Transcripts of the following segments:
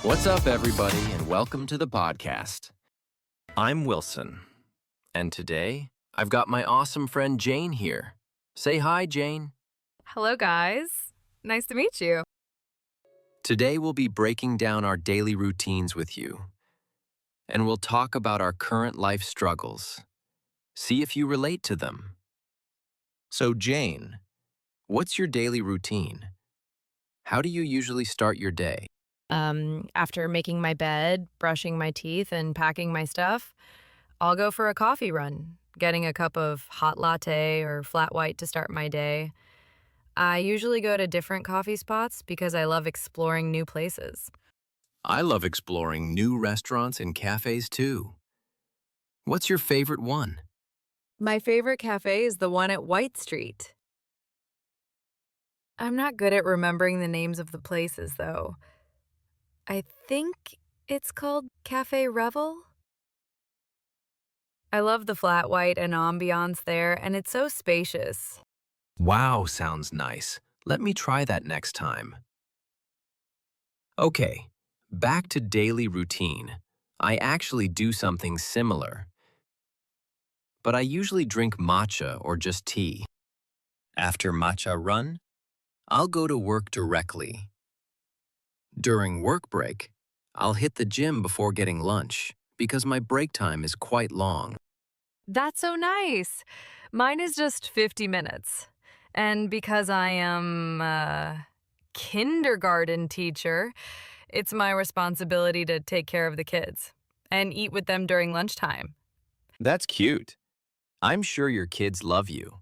What's up, everybody, and welcome to the podcast. I'm Wilson, and today I've got my awesome friend Jane here. Say hi, Jane. Hello, guys. Nice to meet you. Today we'll be breaking down our daily routines with you, and we'll talk about our current life struggles. See if you relate to them. So, Jane, what's your daily routine? How do you usually start your day? After making my bed, brushing my teeth, and packing my stuff, I'll go for a coffee run, getting a cup of hot latte or flat white to start my day. I usually go to different coffee spots because I love exploring new places. I love exploring new restaurants and cafes too. What's your favorite one? My favorite cafe is the one at White Street. I'm not good at remembering the names of the places, though. I think it's called Cafe Revel. I love the flat white and ambiance there, and it's so spacious. Wow, sounds nice. Let me try that next time. Okay, back to daily routine. I actually do something similar, but I usually drink matcha or just tea. After matcha run, I'll go to work directly. During work break, I'll hit the gym before getting lunch because my break time is quite long. That's so nice. Mine is just 50 minutes. And because I am a kindergarten teacher, it's my responsibility to take care of the kids and eat with them during lunchtime. That's cute. I'm sure your kids love you.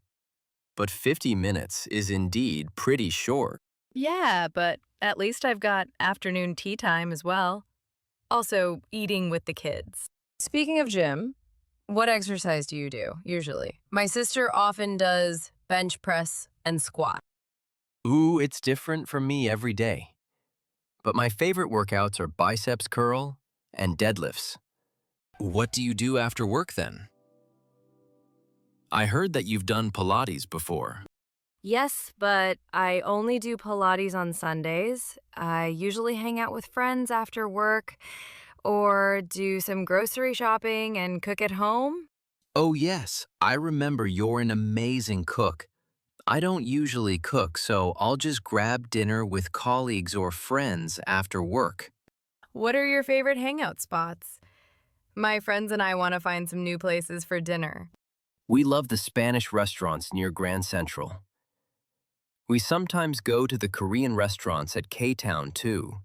But 50 minutes is indeed pretty short. Yeah, but at least I've got afternoon tea time as well. Also, eating with the kids. Speaking of gym, what exercise do you do, usually? My sister often does bench press and squat. Ooh, it's different from me every day. But my favorite workouts are biceps curl and deadlifts. What do you do after work then? I heard that you've done Pilates before. Yes, but I only do Pilates on Sundays. I usually hang out with friends after work or do some grocery shopping and cook at home. Oh yes, I remember you're an amazing cook. I don't usually cook, so I'll just grab dinner with colleagues or friends after work. What are your favorite hangout spots? My friends and I want to find some new places for dinner. We love the Spanish restaurants near Grand Central. We sometimes go to the Korean restaurants at K-Town too.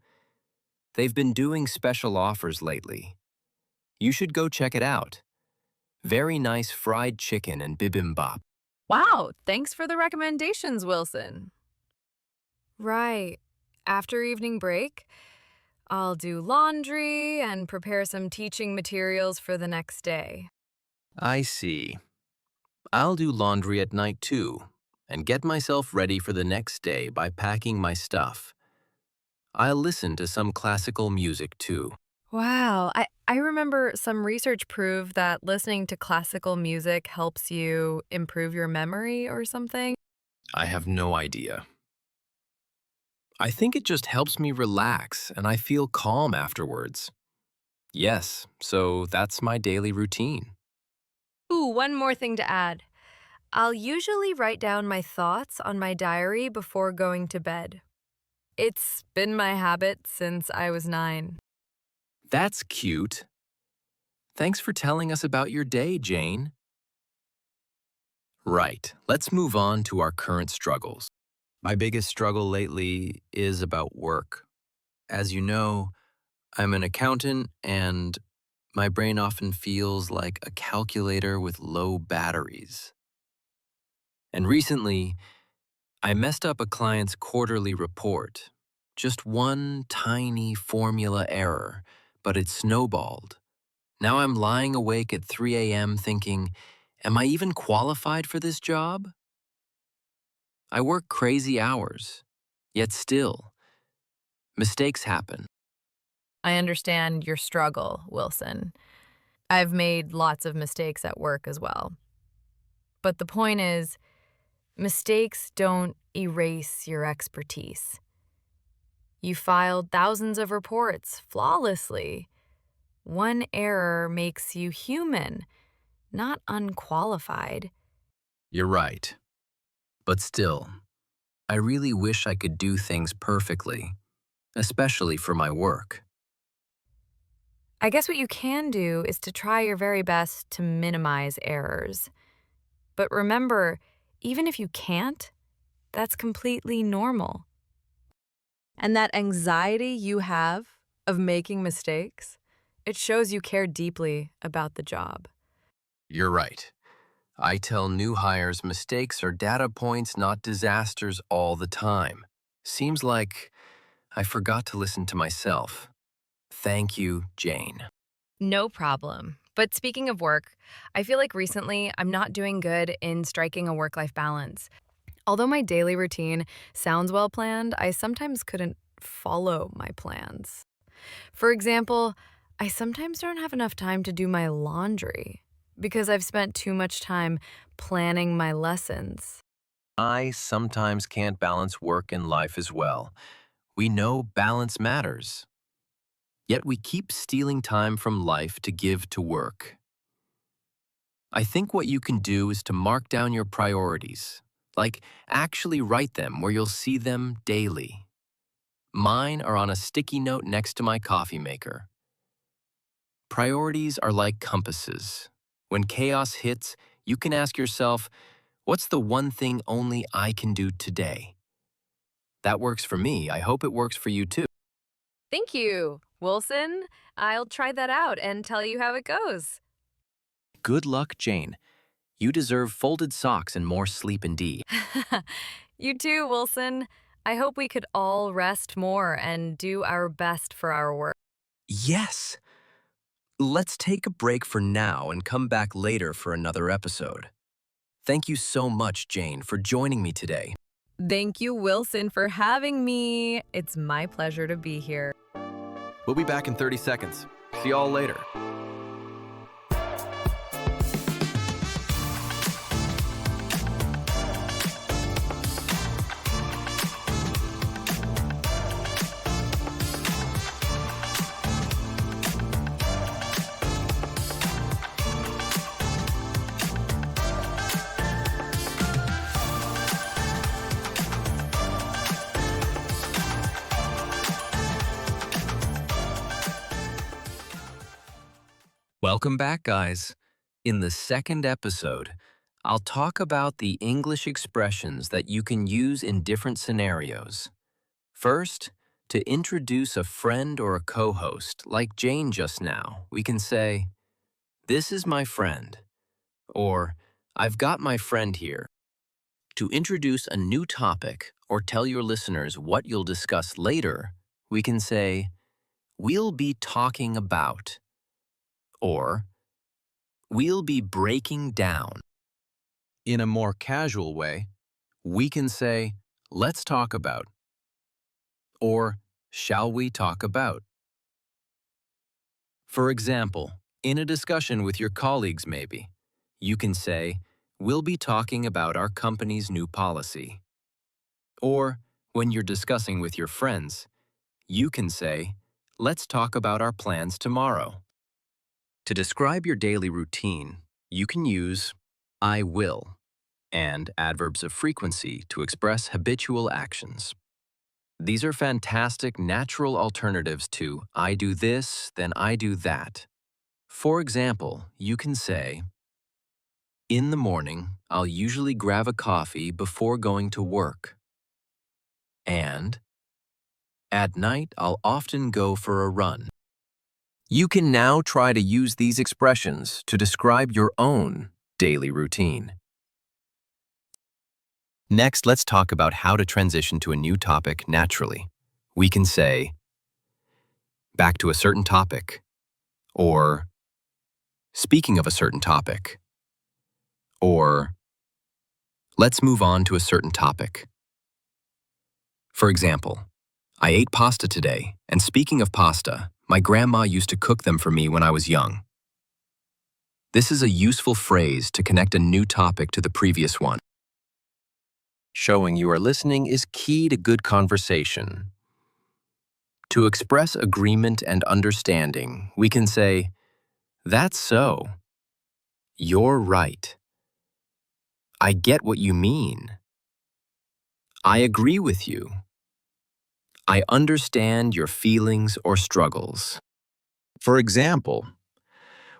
They've been doing special offers lately. You should go check it out. Very nice fried chicken and bibimbap. Wow, thanks for the recommendations, Wilson. Right. After evening break, I'll do laundry and prepare some teaching materials for the next day. I see. I'll do laundry at night too, and get myself ready for the next day by packing my stuff. I'll listen to some classical music too. Wow, I remember some research proved that listening to classical music helps you improve your memory or something. I have no idea. I think it just helps me relax and I feel calm afterwards. Yes, so that's my daily routine. Ooh, one more thing to add. I'll usually write down my thoughts on my diary before going to bed. It's been my habit since I was 9. That's cute. Thanks for telling us about your day, Jane. Right, let's move on to our current struggles. My biggest struggle lately is about work. As you know, I'm an accountant and my brain often feels like a calculator with low batteries. And recently, I messed up a client's quarterly report. Just one tiny formula error, but it snowballed. Now I'm lying awake at 3 a.m. thinking, am I even qualified for this job? I work crazy hours, yet still, mistakes happen. I understand your struggle, Wilson. I've made lots of mistakes at work as well. But the point is, mistakes don't erase your expertise. You filed thousands of reports flawlessly. One error makes you human, not unqualified. You're right. But still, I really wish I could do things perfectly, especially for my work. I guess what you can do is to try your very best to minimize errors. But remember, even if you can't, that's completely normal. And that anxiety you have of making mistakes, it shows you care deeply about the job. You're right. I tell new hires mistakes are data points, not disasters all the time. Seems like I forgot to listen to myself. Thank you, Jane. No problem. But speaking of work, I feel like recently I'm not doing good in striking a work life balance. Although my daily routine sounds well planned, I sometimes couldn't follow my plans. For example, I sometimes don't have enough time to do my laundry because I've spent too much time planning my lessons. I sometimes can't balance work and life as well. We know balance matters, yet we keep stealing time from life to give to work. I think what you can do is to mark down your priorities, like actually write them where you'll see them daily. Mine are on a sticky note next to my coffee maker. Priorities are like compasses. When chaos hits, you can ask yourself, what's the one thing only I can do today? That works for me. I hope it works for you too. Thank you, Wilson. I'll try that out and tell you how it goes. Good luck, Jane. You deserve folded socks and more sleep indeed. You too, Wilson. I hope we could all rest more and do our best for our work. Yes! Let's take a break for now and come back later for another episode. Thank you so much, Jane, for joining me today. Thank you, Wilson, for having me. It's my pleasure to be here. We'll be back in 30 seconds. See y'all later. Welcome back, guys. In the second episode, I'll talk about the English expressions that you can use in different scenarios. First, to introduce a friend or a co-host, like Jane just now, we can say, "This is my friend," or "I've got my friend here." To introduce a new topic or tell your listeners what you'll discuss later, we can say, "We'll be talking about," or "We'll be breaking down." In a more casual way, we can say, "Let's talk about," or "Shall we talk about?" For example, in a discussion with your colleagues maybe, you can say, "We'll be talking about our company's new policy." Or when you're discussing with your friends, you can say, "Let's talk about our plans tomorrow." To describe your daily routine, you can use "I will" and adverbs of frequency to express habitual actions. These are fantastic natural alternatives to "I do this, then I do that." For example, you can say, "In the morning, I'll usually grab a coffee before going to work." And, "At night, I'll often go for a run." You can now try to use these expressions to describe your own daily routine. Next, let's talk about how to transition to a new topic naturally. We can say, "Back to a certain topic," or "Speaking of a certain topic," or "Let's move on to a certain topic." For example, "I ate pasta today, and speaking of pasta, my grandma used to cook them for me when I was young." This is a useful phrase to connect a new topic to the previous one. Showing you are listening is key to good conversation. To express agreement and understanding, we can say, "That's so. You're right. I get what you mean. I agree with you. I understand your feelings or struggles." For example,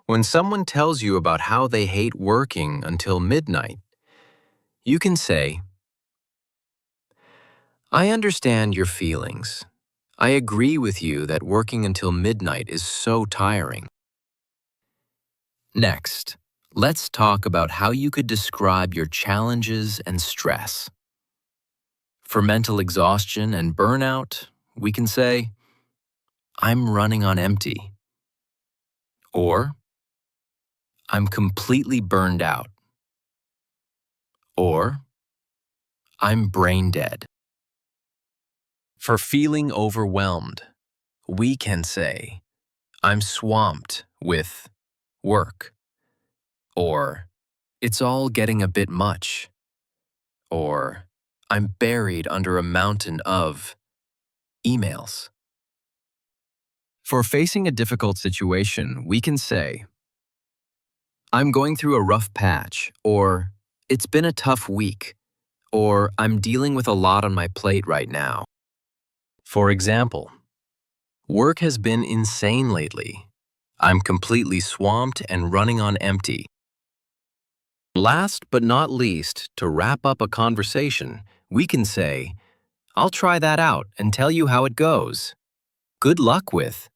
when someone tells you about how they hate working until midnight, you can say, "I understand your feelings. I agree with you that working until midnight is so tiring." Next, let's talk about how you could describe your challenges and stress. For mental exhaustion and burnout, we can say, "I'm running on empty," or "I'm completely burned out," or "I'm brain dead." For feeling overwhelmed, we can say, "I'm swamped with work," or "It's all getting a bit much," or "I'm buried under a mountain of emails." For facing a difficult situation, we can say, "I'm going through a rough patch," or "It's been a tough week," or "I'm dealing with a lot on my plate right now." For example, "Work has been insane lately. I'm completely swamped and running on empty." Last but not least, to wrap up a conversation, we can say, "I'll try that out and tell you how it goes. Good luck with."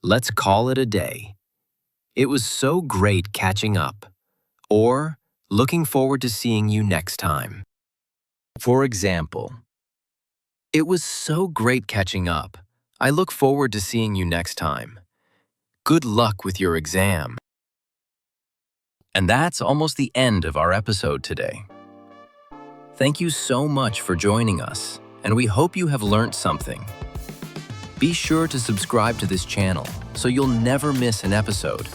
Let's call it a day. It was so great catching up. Or, "Looking forward to seeing you next time." For example, "It was so great catching up. I look forward to seeing you next time. Good luck with your exam." And that's almost the end of our episode today. Thank you so much for joining us, and we hope you have learned something. Be sure to subscribe to this channel so you'll never miss an episode.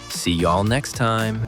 See y'all next time.